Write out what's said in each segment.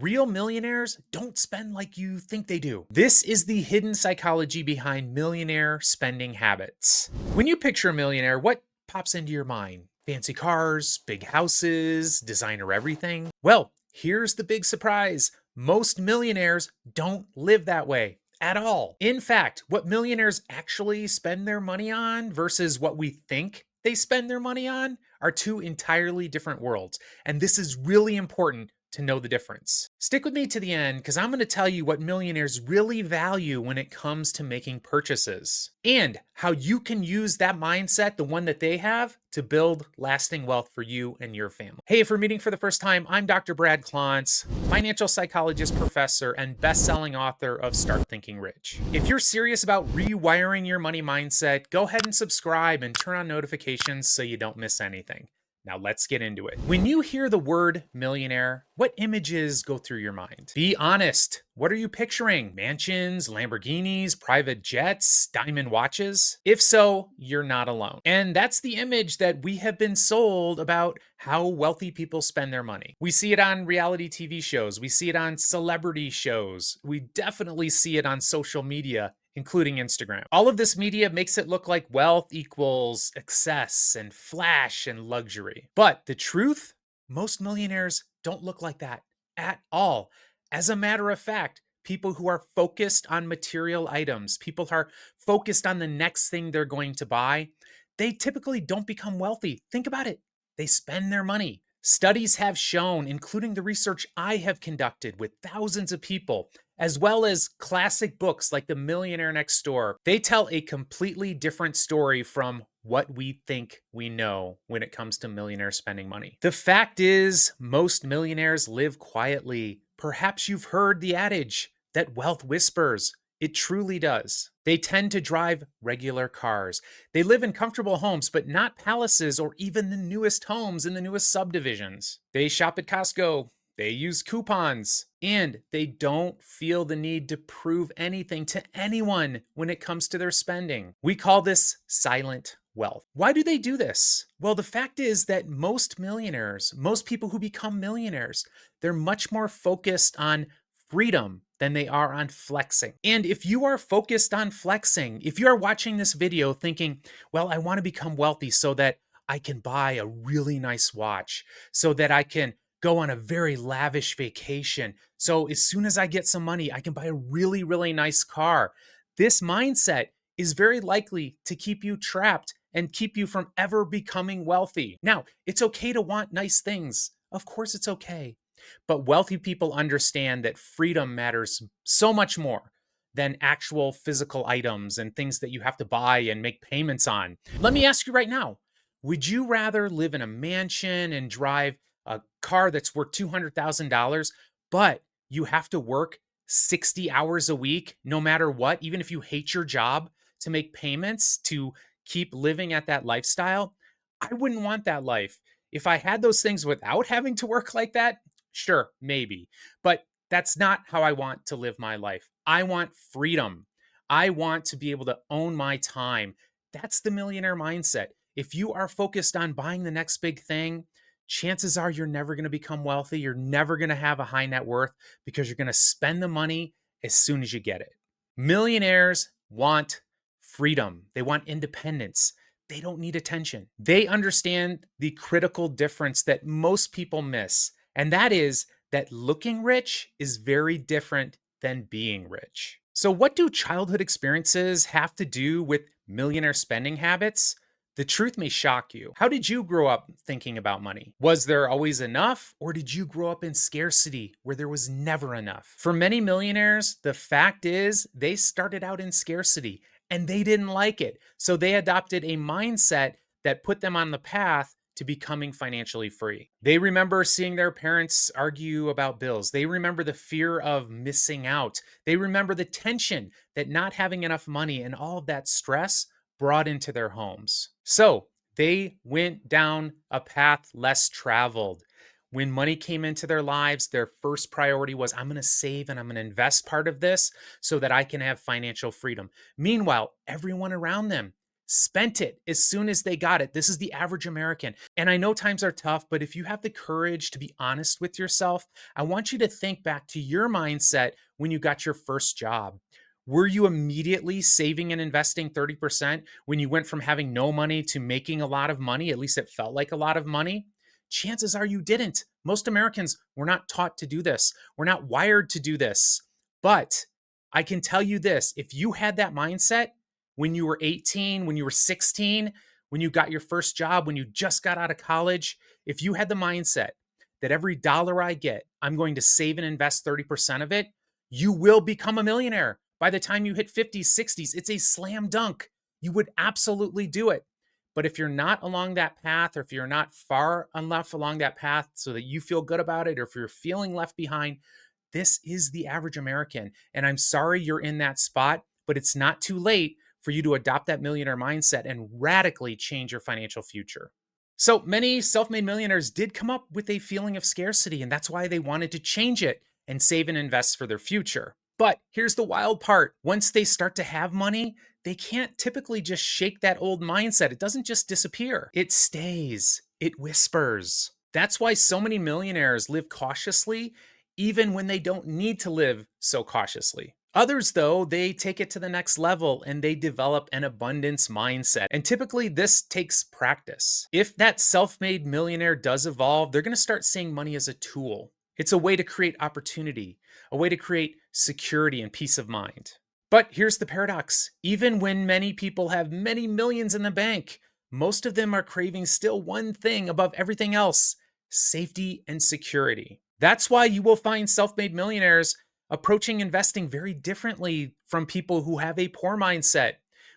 real millionaires don't spend like you think they do. This is the hidden psychology behind millionaire spending habits. When you picture a millionaire, what pops into your mind? Fancy cars, big houses, designer everything? Well, here's the big surprise. Most millionaires don't live that way at all. In fact, what millionaires actually spend their money on versus what we think they spend their money on are two entirely different worlds. And this is really important to know the difference. Stick with me to the end because I'm going to tell you what millionaires really value when it comes to making purchases and how you can use that mindset, the one that they have, to build lasting wealth for you and your family. Hey, if we're meeting for the first time, I'm Dr. Brad Klontz, financial psychologist, professor, and best-selling author of Start Thinking Rich. If you're serious about rewiring your money mindset, go ahead and subscribe and turn on notifications so you don't miss anything. Now let's get into it. When you hear the word millionaire, what images go through your mind? Be honest. What are you picturing? Mansions, Lamborghinis, private jets, diamond watches? If so, you're not alone. And that's the image that we have been sold about how wealthy people spend their money. We see it on reality TV shows. We see it on celebrity shows. We definitely see it on social media, including Instagram. All of this media makes it look like wealth equals excess and flash and luxury. But the truth, most millionaires don't look like that at all. As a matter of fact, people who are focused on material items, people who are focused on the next thing they're going to buy, they typically don't become wealthy. Think about it. They spend their money. Studies have shown, including the research I have conducted with thousands of people, as well as classic books like The Millionaire Next Door, they tell a completely different story from what we think we know when it comes to millionaires spending money. The fact is, most millionaires live quietly. Perhaps you've heard the adage that wealth whispers. It truly does. They tend to drive regular cars. They live in comfortable homes, but not palaces or even the newest homes in the newest subdivisions. They shop at Costco. They use coupons, and they don't feel the need to prove anything to anyone when it comes to their spending. We call this silent wealth. Why do they do this? Well, the fact is that most millionaires, most people who become millionaires, they're much more focused on freedom than they are on flexing. And if you are focused on flexing, if you are watching this video thinking, well, I want to become wealthy so that I can buy a really nice watch, so that I can go on a very lavish vacation. So as soon as I get some money, I can buy a really, really nice car. This mindset is very likely to keep you trapped and keep you from ever becoming wealthy. Now, it's okay to want nice things. Of course it's okay. But wealthy people understand that freedom matters so much more than actual physical items and things that you have to buy and make payments on. Let me ask you right now, would you rather live in a mansion and drive a car that's worth $200,000, but you have to work 60 hours a week, no matter what, even if you hate your job, to make payments, to keep living at that lifestyle? I wouldn't want that life. If I had those things without having to work like that, sure, maybe. But that's not how I want to live my life. I want freedom. I want to be able to own my time. That's the millionaire mindset. If you are focused on buying the next big thing, chances are you're never going to become wealthy. You're never going to have a high net worth because you're going to spend the money as soon as you get it. Millionaires want freedom. They want independence. They don't need attention. They understand the critical difference that most people miss, and that is that looking rich is very different than being rich. So what do childhood experiences have to do with millionaire spending habits? The truth may shock you. How did you grow up thinking about money? Was there always enough, or did you grow up in scarcity where there was never enough? For many millionaires, the fact is they started out in scarcity and they didn't like it. So they adopted a mindset that put them on the path to becoming financially free. They remember seeing their parents argue about bills. They remember the fear of missing out. They remember the tension that not having enough money and all of that stress brought into their homes. So they went down a path less traveled. When money came into their lives, their first priority was, I'm going to save and I'm going to invest part of this so that I can have financial freedom. Meanwhile, everyone around them, spent it as soon as they got it. This is the average American. And I know times are tough, but if you have the courage to be honest with yourself, I want you to think back to your mindset when you got your first job. Were you immediately saving and investing 30% when you went from having no money to making a lot of money? At least it felt like a lot of money. Chances are you didn't. Most Americans were not taught to do this. We're not wired to do this. But I can tell you this, if you had that mindset when you were 18, when you were 16, when you got your first job, when you just got out of college, if you had the mindset that every dollar I get, I'm going to save and invest 30% of it, you will become a millionaire. By the time you hit 50s, 60s, it's a slam dunk. You would absolutely do it. But if you're not along that path, or if you're not far enough along that path so that you feel good about it, or if you're feeling left behind, this is the average American. And I'm sorry you're in that spot, but it's not too late for you to adopt that millionaire mindset and radically change your financial future. So many self made millionaires did come up with a feeling of scarcity, and that's why they wanted to change it and save and invest for their future. But here's the wild part, once they start to have money, they can't typically just shake that old mindset. It doesn't just disappear, it stays, it whispers. That's why so many millionaires live cautiously, even when they don't need to live so cautiously. Others, though, they take it to the next level and they develop an abundance mindset. And typically, this takes practice. If that self made millionaire does evolve, they're going to start seeing money as a tool. It's a way to create opportunity, a way to create security and peace of mind. But here's the paradox, even when many people have many millions in the bank, most of them are craving still one thing above everything else: safety and security. That's why you will find self made millionaires approaching investing very differently from people who have a poor mindset.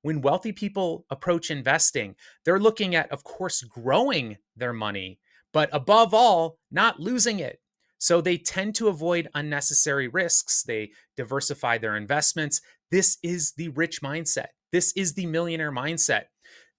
When wealthy people approach investing, they're looking at, of course, growing their money, but above all, not losing it. So they tend to avoid unnecessary risks. They diversify their investments. This is the rich mindset. This is the millionaire mindset.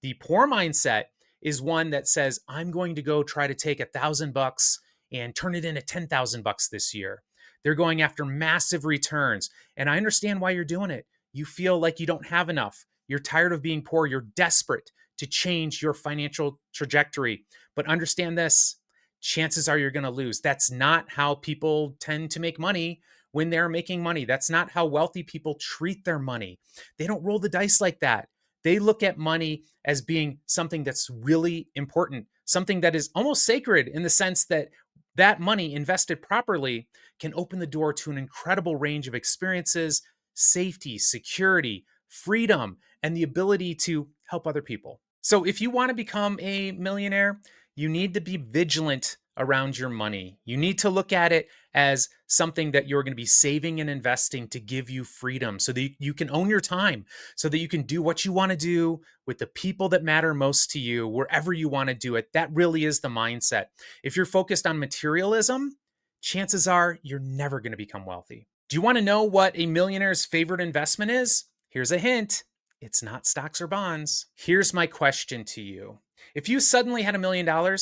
The poor mindset is one that says, I'm going to go try to take $1,000 and turn it into $10,000 this year. They're going after massive returns. And I understand why you're doing it. You feel like you don't have enough. You're tired of being poor. You're desperate to change your financial trajectory. But understand this, chances are you're going to lose. That's not how people tend to make money when they're making money. That's not how wealthy people treat their money. They don't roll the dice like that. They look at money as being something that's really important, something that is almost sacred, in the sense that that money invested properly can open the door to an incredible range of experiences, safety, security, freedom, and the ability to help other people. So if you want to become a millionaire, you need to be vigilant around your money. You need to look at it as something that you're going to be saving and investing to give you freedom, so that you can own your time, so that you can do what you want to do with the people that matter most to you, wherever you want to do it. That really is the mindset. If you're focused on materialism, chances are you're never going to become wealthy. Do you want to know what a millionaire's favorite investment is? Here's a hint. It's not stocks or bonds. Here's my question to you. If you suddenly had $1 million,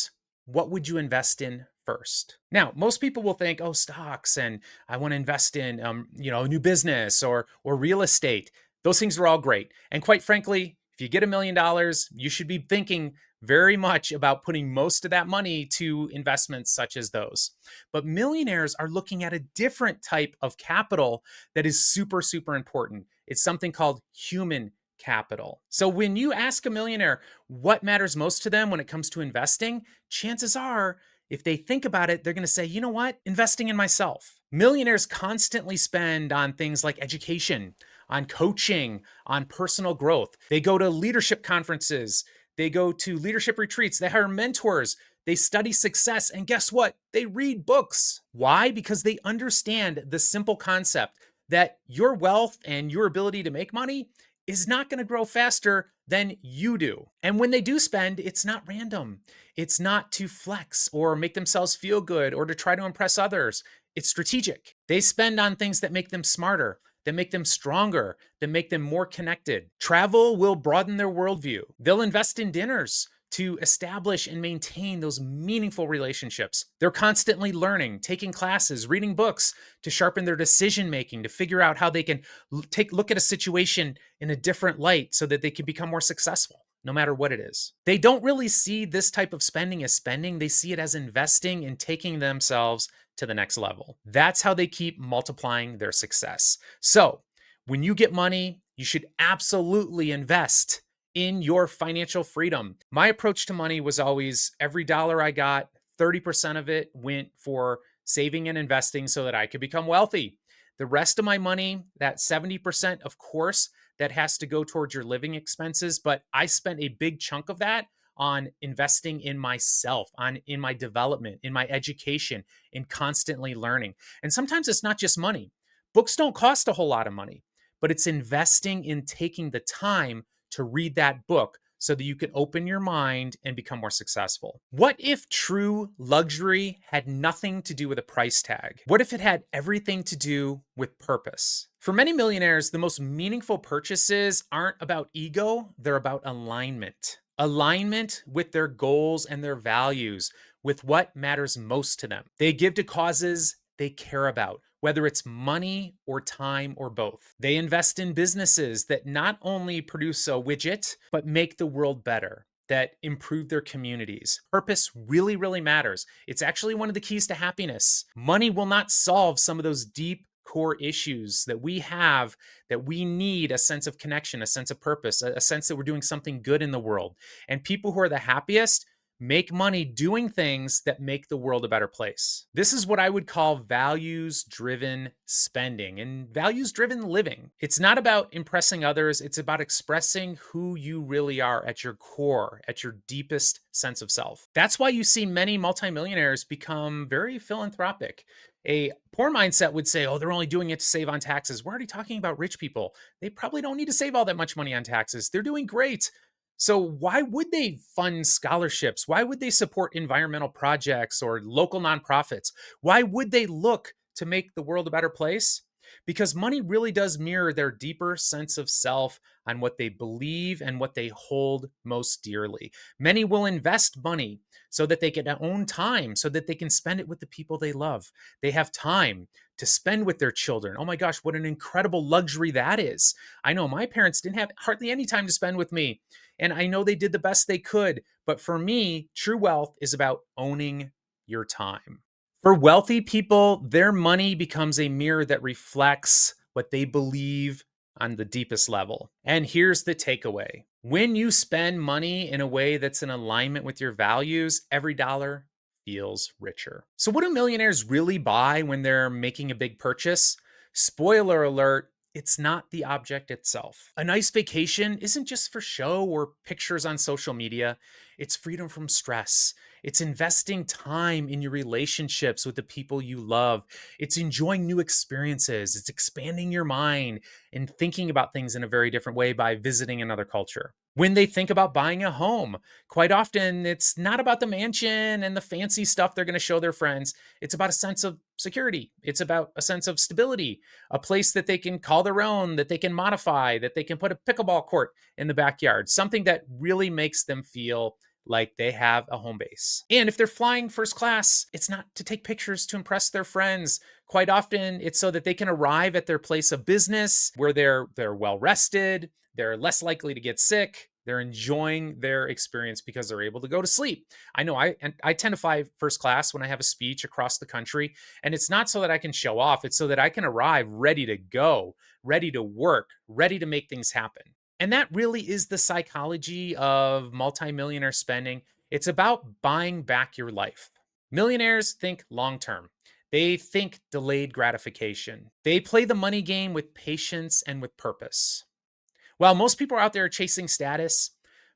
what would you invest in first? Now, most people will think, oh, stocks, and I want to invest in, a new business or real estate. Those things are all great. And quite frankly, if you get $1 million, you should be thinking very much about putting most of that money to investments such as those. But millionaires are looking at a different type of capital that is super, super important. It's something called human capital. So when you ask a millionaire what matters most to them when it comes to investing, chances are, if they think about it, they're going to say, you know what? Investing in myself. Millionaires constantly spend on things like education, on coaching, on personal growth. They go to leadership conferences. They go to leadership retreats. They hire mentors. They study success. And guess what? They read books. Why? Because they understand the simple concept that your wealth and your ability to make money is not going to grow faster than you do. And when they do spend, it's not random. It's not to flex or make themselves feel good or to try to impress others. It's strategic. They spend on things that make them smarter, that make them stronger, that make them more connected. Travel will broaden their worldview. They'll invest in dinners to establish and maintain those meaningful relationships. They're constantly learning, taking classes, reading books to sharpen their decision making, to figure out how they can look at a situation in a different light so that they can become more successful no matter what it is. They don't really see this type of spending as spending. They see it as investing and taking themselves to the next level. That's how they keep multiplying their success. So, when you get money, you should absolutely invest in your financial freedom. My approach to money was always every dollar I got, 30% of it went for saving and investing so that I could become wealthy. The rest of my money, that 70%, of course, that has to go towards your living expenses, but I spent a big chunk of that on investing in myself, on in my development, in my education, in constantly learning. And sometimes it's not just money. Books don't cost a whole lot of money, but it's investing in taking the time to read that book so that you can open your mind and become more successful. What if true luxury had nothing to do with a price tag? What if it had everything to do with purpose? For many millionaires, the most meaningful purchases aren't about ego, they're about alignment. Alignment with their goals and their values, with what matters most to them. They give to causes they care about, whether it's money or time or both. They invest in businesses that not only produce a widget, but make the world better, that improve their communities. Purpose really, really matters. It's actually one of the keys to happiness. Money will not solve some of those deep core issues that we have, that we need a sense of connection, a sense of purpose, a sense that we're doing something good in the world. And people who are the happiest make money doing things that make the world a better place. This is what I would call values-driven spending and values-driven living. It's not about impressing others, it's about expressing who you really are at your core, at your deepest sense of self. That's why you see many multimillionaires become very philanthropic. A poor mindset would say, oh, they're only doing it to save on taxes. We're already talking about rich people. They probably don't need to save all that much money on taxes. They're doing great. So why would they fund scholarships? Why would they support environmental projects or local nonprofits? Why would they look to make the world a better place? Because money really does mirror their deeper sense of self on what they believe and what they hold most dearly. Many will invest money so that they can own time, so that they can spend it with the people they love. They have time to spend with their children. Oh my gosh, what an incredible luxury that is. I know my parents didn't have hardly any time to spend with me. And I know they did the best they could. But for me, true wealth is about owning your time. For wealthy people, their money becomes a mirror that reflects what they believe on the deepest level. And here's the takeaway: when you spend money in a way that's in alignment with your values, every dollar feels richer. So, what do millionaires really buy when they're making a big purchase? Spoiler alert, it's not the object itself. A nice vacation isn't just for show or pictures on social media, it's freedom from stress. It's investing time in your relationships with the people you love. It's enjoying new experiences. It's expanding your mind and thinking about things in a very different way by visiting another culture. When they think about buying a home, quite often it's not about the mansion and the fancy stuff they're going to show their friends. It's about a sense of security. It's about a sense of stability, a place that they can call their own, that they can modify, that they can put a pickleball court in the backyard, something that really makes them feel like they have a home base. And if they're flying first class, it's not to take pictures to impress their friends. Quite often, it's so that they can arrive at their place of business where they're well rested, they're less likely to get sick, they're enjoying their experience because they're able to go to sleep. I know I tend to fly first class when I have a speech across the country, and it's not so that I can show off, it's so that I can arrive ready to go, ready to work, ready to make things happen. And that really is the psychology of multimillionaire spending. It's about buying back your life. Millionaires think long term. They think delayed gratification. They play the money game with patience and with purpose. While most people out there are chasing status,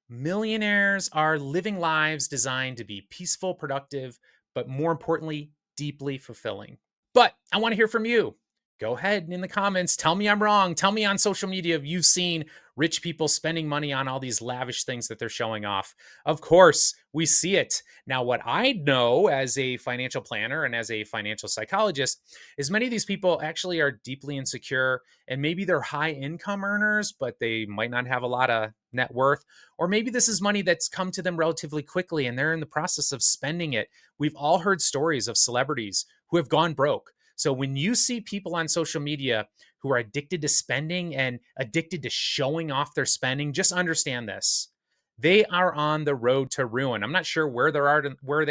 millionaires are living lives designed to be peaceful, productive, but more importantly, deeply fulfilling. But I want to hear from you. Go ahead in the comments. Tell me I'm wrong. Tell me on social media if you've seen rich people spending money on all these lavish things that they're showing off. Of course, we see it. Now, what I know as a financial planner and as a financial psychologist is many of these people actually are deeply insecure, and maybe they're high income earners, but they might not have a lot of net worth. Or maybe this is money that's come to them relatively quickly and they're in the process of spending it. We've all heard stories of celebrities who have gone broke. So when you see people on social media who are addicted to spending and addicted to showing off their spending, just understand this. They are on the road to ruin. I'm not sure where they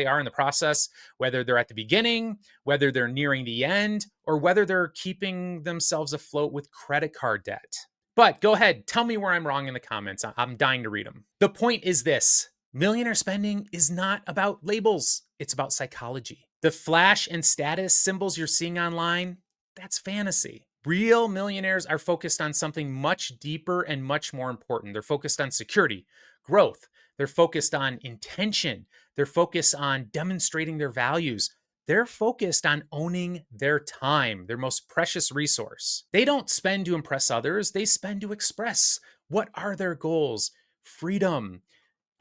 are in the process, whether they're at the beginning, whether they're nearing the end, or whether they're keeping themselves afloat with credit card debt. But go ahead, tell me where I'm wrong in the comments. I'm dying to read them. The point is this: millionaire spending is not about labels, it's about psychology. The flash and status symbols you're seeing online, that's fantasy. Real millionaires are focused on something much deeper and much more important. They're focused on security, growth. They're focused on intention. They're focused on demonstrating their values. They're focused on owning their time, their most precious resource. They don't spend to impress others, they spend to express. What are their goals? Freedom,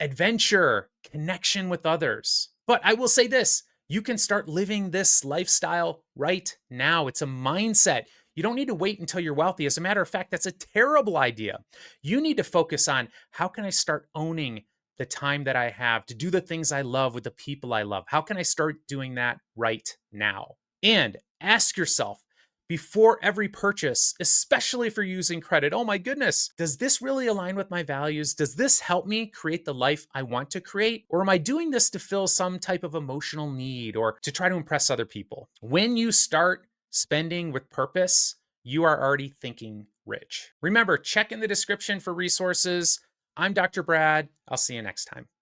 adventure, connection with others. But I will say this: you can start living this lifestyle right now. It's a mindset. You don't need to wait until you're wealthy. As a matter of fact, that's a terrible idea. You need to focus on, how can I start owning the time that I have to do the things I love with the people I love? How can I start doing that right now? And ask yourself, before every purchase, especially if you're using credit, oh my goodness, does this really align with my values? Does this help me create the life I want to create? Or am I doing this to fill some type of emotional need or to try to impress other people? When you start spending with purpose, you are already thinking rich. Remember, check in the description for resources. I'm Dr. Brad. I'll see you next time.